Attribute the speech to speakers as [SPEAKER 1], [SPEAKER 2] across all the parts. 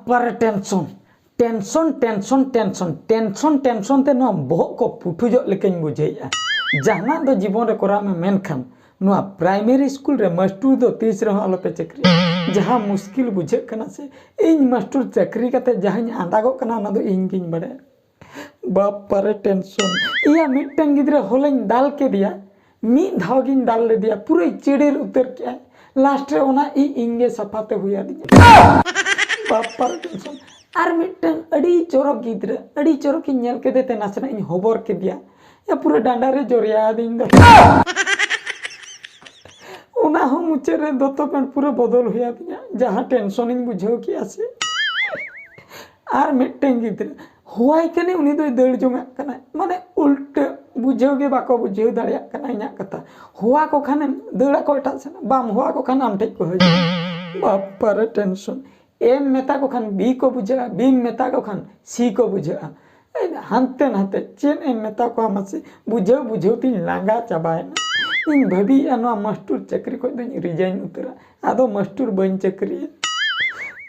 [SPEAKER 1] बापर tension tension tension tension tension tension ते no बहुत को पुठुजो लेकिन बुझेया जहां दो जीवन रे कोरा में मेनखान नो प्राइमरी स्कूल रे मास्टर दो तीस रे आलो पे चक्री जहां मुश्किल बुझे कना से इन मास्टर चक्री कते जहां आंदागो कना ना दो इन गिन बड़े बापर टेंशन इया मिटन गिद्रे होलेन दाल के दिया मी धावगिन दाल ले दिया पूरे चिड़ेर उतर के लास्ट रे ओना इंगे सफाते हुआ दिया बापर टेंशन और मिटन अड़ी चोरक गिद्रे अड़ी चोरक नेल के देते नासना इन होबर के दिया या पूरे डांडा रे जोरिया दिन दो ओना हम मुचे रे दोतो पेंट पूरे बदल हुआ दिया जहां टेंशन इन बुझो कि आसे और मिटन गिद्रे हुआई कने उनी दो दड़ जोंगा कना माने उल्टे बुझेगे बाको बुझेव दाड़िया कना इना कथा हुआ को खाने दड़ा को एटा से बाम हुआ को खान आम ठेक को हो बापर टेंशन एम मेता को खान बी को बुझेगा बी मेता को खान सी को बुझेगा हानते नाते चेन एम मेता को हमसे बुझेव बुझेव तीन लांगा चाबायना इन भाभी अनवा मास्टर चक्री को दो रिजाइन उतरा आदो मास्टर बन चक्री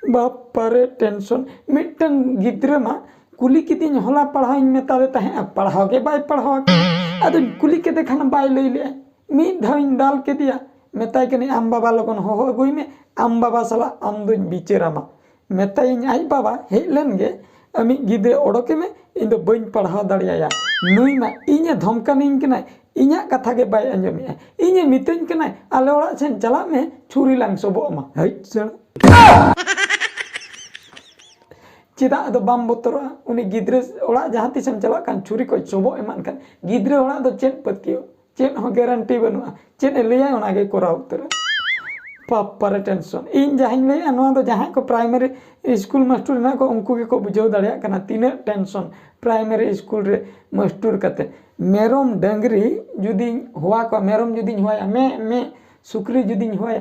[SPEAKER 1] बापर टेंशन मिटन गिद्रे मा कुली की दिन होला पढ़ाई मेता देता है पढ़ाओ के बाय पढ़ाओ अदो कुली के देखना बाय ले ले मी धाइन दाल के दिया मेता के नहीं आम बाबा लोगन हो गुई में आम बाबा सला आम दो बिचेरामा मेता इन आई बाबा हेलन गे अमी गिद्रे ओडोके में इन दो बइन पढ़ाओ दड़िया नुई मा इने धमकानिन केना इन्या कथा के बाय अंजमिया इने मितेन केना आले ओड़ा सेन चला में छुरी लांग सबो मा हई सण चेदा दो बाम बोतरा उनी गिद्रे ओड़ा जहां तिसम चला कान छुरी को चोबो एमान कान गिद्रे ओड़ा दो चेन पतियो चेन हो गारंटी बनुआ चेन लेया ओना गे कोरा उतर पापर टेंशन इन जहां ले अनवा दो जहां को प्राइमरी स्कूल मास्टर ना को उनको के को बुझो दड़िया कना तीन टेंशन प्राइमरी स्कूल रे मास्टर कते मेरम डंगरी जुदी हुआ को मेरम जुदी हुआ मैं सुकरी जुदी हुआ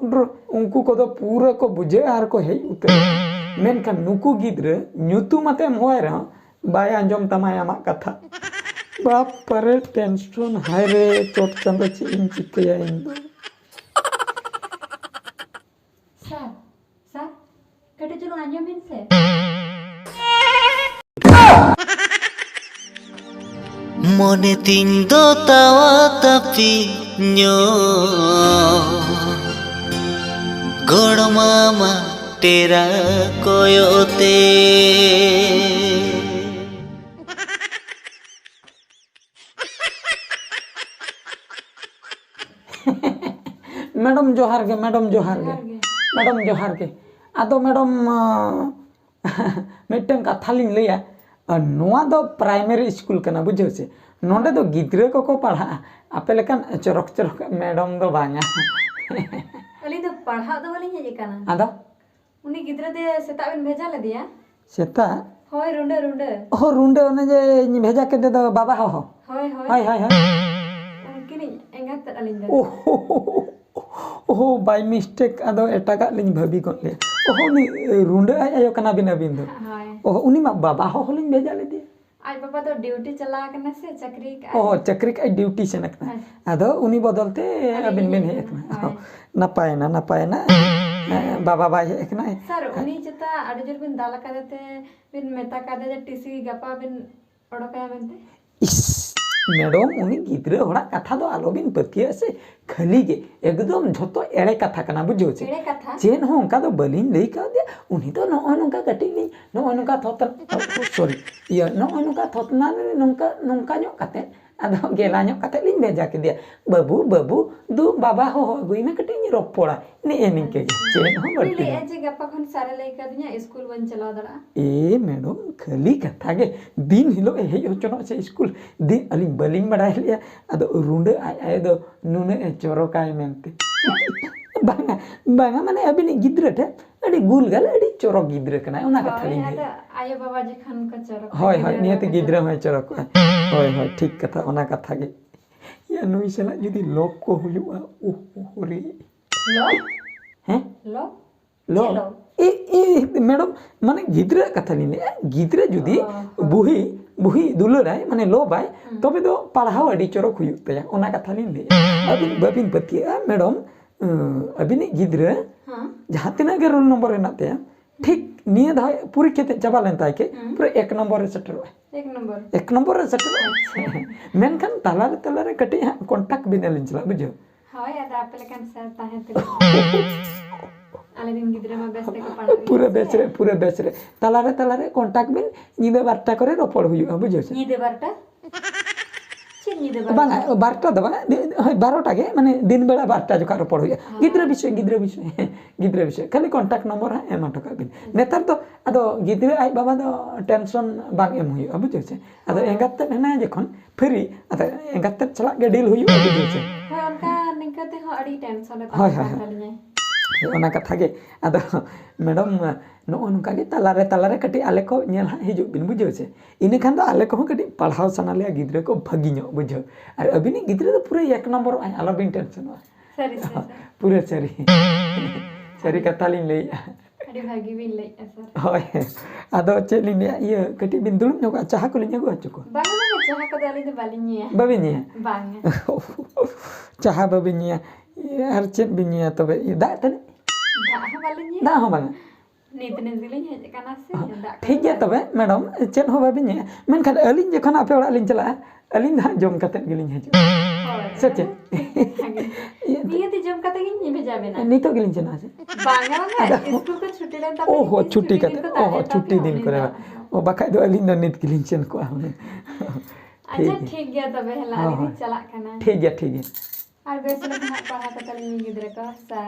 [SPEAKER 1] ड्र उनको को दो पूरा को बुझे आर को हे उतर मेनखान नुकु गिद्रे ᱧᱩᱛᱩ ᱢᱟᱛᱮᱢ ᱦᱚᱭ ᱨᱮᱦᱚᱸ ᱵᱟᱭ ᱟᱸᱡᱚᱢ ᱛᱟᱢᱟ ᱟᱢᱟᱜ ᱠᱟᱛᱷᱟ ᱵᱟᱯ ᱯᱟᱨᱮ ᱴᱮᱱᱥᱚᱱ ᱦᱟᱭ रे ᱪᱚᱴ ᱪᱟᱸᱫᱳ ᱪᱮᱫ ᱤᱧ ᱪᱤᱠᱟᱹᱭᱟ ᱤᱧ ᱫᱚ
[SPEAKER 2] सर सर कटे चलो आंजो बिन से
[SPEAKER 3] मने तीन दो तावा tapi nyo गोड़ मामा तेरा कोयोते
[SPEAKER 1] मैडम जोहार के मैडम जोहार के मैडम जोहार के आदो मैडम मिटन कथा लिन लैया नोआ दो प्राइमरी स्कूल कना बुझो से नोंडे दो गिद्रे को पढ़ा आपे लेकन चरक चरक मैडम दो बांगा
[SPEAKER 2] अली तो पढ़ा दो वाली है कना
[SPEAKER 1] आदो
[SPEAKER 2] उनी गिद्रे दे सेता बिन भेजा ले दिया
[SPEAKER 1] सेता
[SPEAKER 2] होय रुंडे रुंडे
[SPEAKER 1] ओ रुंडे ओने जे भेजा के दे दो बाबा हो
[SPEAKER 2] होय होय
[SPEAKER 1] हाय हाय हाय
[SPEAKER 2] उनकिनी एंगात अलिन दे
[SPEAKER 1] ओहो बाय मिस्टेक आदो एटागा लिन भाभी को ले ओहो नि रुंडे आयो कना बिन अबिन दो
[SPEAKER 2] हाय
[SPEAKER 1] ओहो उनी मा बाबा हो लिन भेजा ले दिया
[SPEAKER 2] आज पापा तो ड्यूटी चला करना से चक्री का
[SPEAKER 1] ओह चक्री का ड्यूटी से नकना आदो उनी बदलते अबिन बिन हे एकना नपाय ना बाबा बाय हे एकना
[SPEAKER 2] सर उनी जता अडजर बिन दाला का देते बिन मेता का दे टीसी गपा बिन ओडोका बनते
[SPEAKER 1] इस मैडम उनी गिद्रे होड़ा कथा दो आलो बिन पतिया से खाली गे एकदम झोतो एड़े कथा कना बुझो से
[SPEAKER 2] एड़े कथा
[SPEAKER 1] चेन हो उनका तो बलिन लई का दे उनी तो नो नोका कटी नी नो नोका थोतन सॉरी ये नो नोका थोतना नोका नोका न्यो कते आदो गेला न्यो कते लिन भेजा के दिया बाबू बाबू दू बाबा हो गुई में कटी नी रोपोड़ा ने एनी के चेन हो बल्टी
[SPEAKER 2] ले जे गपा खन सारे लई का दुनिया स्कूल बन चला दड़ा
[SPEAKER 1] ए मैडम खाली कथा गे दिन हिलो हे होचनो से स्कूल दिन अली बलिंग बड़ा लिया अदो रुंडे आय दो नुने चोरो काय मेंते बांगा बांगा माने अबिनी गिद्रे थे अडी गुल गल अडी चोरो गिद्रे कना ओना कथा लिन
[SPEAKER 2] है आयो बाबा जे खन का चोरो
[SPEAKER 1] होय होय नियत गिद्रे होय चोरो को होय होय ठीक कथा ओना कथा गे या नुई सला जुदी लोक को हुयुआ ओरे
[SPEAKER 2] लो
[SPEAKER 1] हैं
[SPEAKER 2] लो
[SPEAKER 1] लो ए मैडम माने गिद्रे कथा लिन गिद्रे जुदी बुही बुही दुलराय माने लो बाय तबे दो पढ़ाओ अडी चोरो हुयुक तया ओना कथा लिन ले अबिन बबिन पतिया मैडम अबिनी गिद्रे जहाँ तिना के रोल नंबर हेना ते ठीक निये धा परीक्षा ते चाबा लेन ताय के पूरा 1 नंबर रे सेटरो
[SPEAKER 2] 1 नंबर
[SPEAKER 1] 1 नंबर रे सेटरो मेनखान तलारे कटी हाँ कॉन्टैक्ट बिना लिन चला बुझो
[SPEAKER 2] हाय आदा आपे लेकन सर ताहे ते आले दिन गिद्रे मा बेस ते को पढ़ा
[SPEAKER 1] पूरे बेच रे तलारे कॉन्टैक्ट बिन निदे बारटा करे रोपड़ हुयो बुझो से
[SPEAKER 2] नी दे बारटा चिन नी दे
[SPEAKER 1] बांगा बारटा दबा हाय 12टा के माने दिन बेला बारटा जो रोपड़ हुयो गिद्रे विषय खाली कॉन्टैक्ट नंबर हा एमा टका बिन नेतार तो अदो गिद्रे आई बाबा दो टेंशन बांग एम हुयो बुझो से अदो एंगाते हेना जखन फ्री अदो एंगाते चला के डील हुयो बुझो से
[SPEAKER 2] हाय उनका निकते हो अड़ी टेंशन ले
[SPEAKER 1] हाय, हाय,
[SPEAKER 2] तालिए
[SPEAKER 1] ओना कथा गे अदो मैडम नो उनका के तलारे कटी आले को नेल हिजु बिन बुझो से इने खान दो आले को कटी पढ़ाव सनाले गिद्रे को भगी नो बुझो और अबिनी गिद्रे तो पूरा 1 नंबर आई आलो बिन टेंशन
[SPEAKER 2] सरी
[SPEAKER 1] पूरा सरी कथा लिन ले
[SPEAKER 2] अड़ी भागी बिन ले सर
[SPEAKER 1] होय अदो चेलिन ये कटी बिन दुलुम नो चाह को लिन गो चको
[SPEAKER 2] बांगा ना चाह को दाली दे बालिनिया
[SPEAKER 1] बाबिनी
[SPEAKER 2] बांगा
[SPEAKER 1] चाह बाबिनी हर चेत बिनिया तबे दा तने
[SPEAKER 2] दा बालिनिया
[SPEAKER 1] दा हो बांगा
[SPEAKER 2] नीतने जिलिन हे काना से दा
[SPEAKER 1] ठीक गया तबे मैडम चेत हो बाबिनी मेनखान अलिन जखन आपे ओड़ा लिन चला अलिन दा जम कते गिलिन हेजो सच्चे
[SPEAKER 2] ये ते जम कते गिन भेजा बेना
[SPEAKER 1] नीतो गिलिन चना से
[SPEAKER 2] बांगा ना स्कूल को छुट्टी लेन ता
[SPEAKER 1] ओहो छुट्टी कते ओहो छुट्टी दिन करे ओ बखाय दो अलिन दा नीत गिलिन चन को
[SPEAKER 2] अच्छा ठीक गया तबे हला चला काना
[SPEAKER 1] ठीक गया
[SPEAKER 2] और बेस ले पढ़ा कतली गिद्रे का सा